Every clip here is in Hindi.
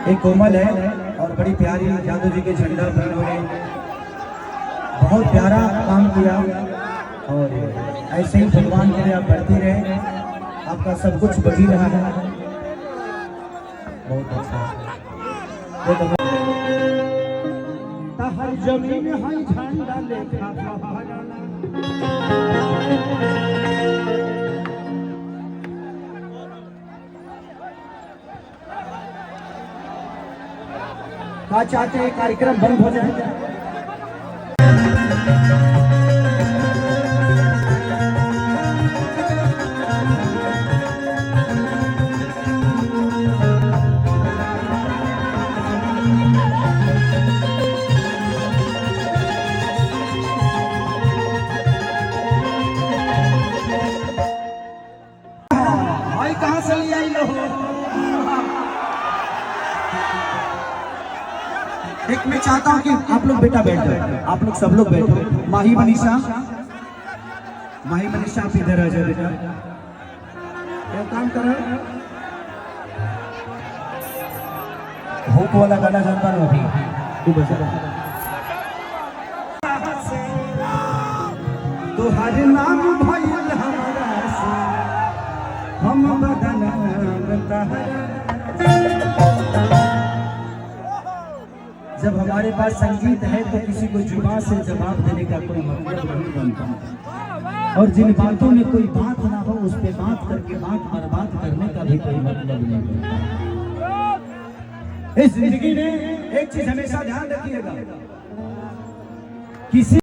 एक कोमल है और बड़ी प्यारी यादव जी के झंडा पर इन्होंने बहुत प्यारा काम किया और ऐसे ही भगवान के लिए आप बढ़ती रहे, आपका सब कुछ बढ़ी रहा है। बहुत अच्छा हर जमीन है झंडा लेखा क्या चाहते हैं कार्यक्रम बंद हो जाए। भाई कहाँ से ले आई लो? एक मैं चाहता हूँ कि आप लोग बेटा बैठो, आप लोग सब लोग बैठो। माही मनीषा आप इधर आ जाओ बेटा। क्या काम कर रहे हो? हुक वाला गाना जानता हूँ अभी तू बजा। तो हर नाम भइल हमारा से हम बदनाम। जब हमारे पास संगीत है तो किसी को जुबान से जवाब देने का कोई मतलब नहीं बनता, और जिन बातों में कोई बात ना हो उस पे बात करके बात बर्बाद करने का भी कोई मतलब नहीं बनता। इस जिंदगी में एक चीज हमेशा ध्यान रखिएगा, किसी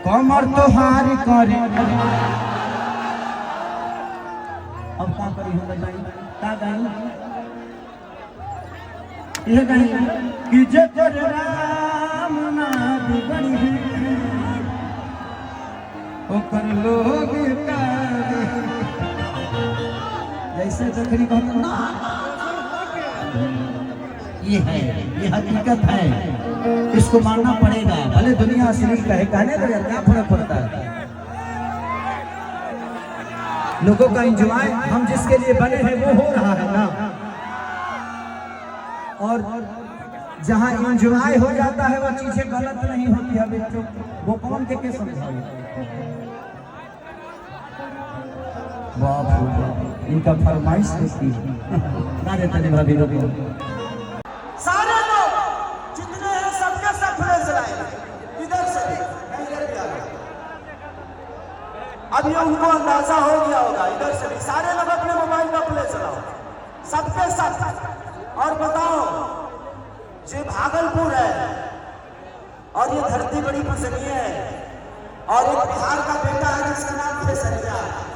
कमर तो हार करे। अब का करी हम बताई का गाई ये गाई कि जे कर राम ना बिगड़ी ओ कर लोग का जैसे जखरी कहते ना, ये है, ये हकीकत है, इसको मानना पड़ेगा। भले दुनिया असली कहे, कहने तो क्या फर्क पड़ता है। लोगों का एंजॉय हम जिसके लिए बने हैं वो हो रहा है ना, और जहां एंजॉय हो जाता है वो चीजें गलत नहीं होती है बच्चों, वो कौन के समझाए। बाप रे बाप, इनका फरमाइश होती है ना देते नहीं भाभी लोग। सारे लोग जितने हैं सबके सब फ्लैश लाए इधर से अब ये उनको अंदाजा हो गया होगा। इधर से भी सारे लोग अपने मोबाइल का फ्लैश लाओ सबके सब। और बताओ ये भागलपुर है और ये धरती बड़ी पसंद है, और एक बिहार का बेटा है जिसका नाम खेसरिया है।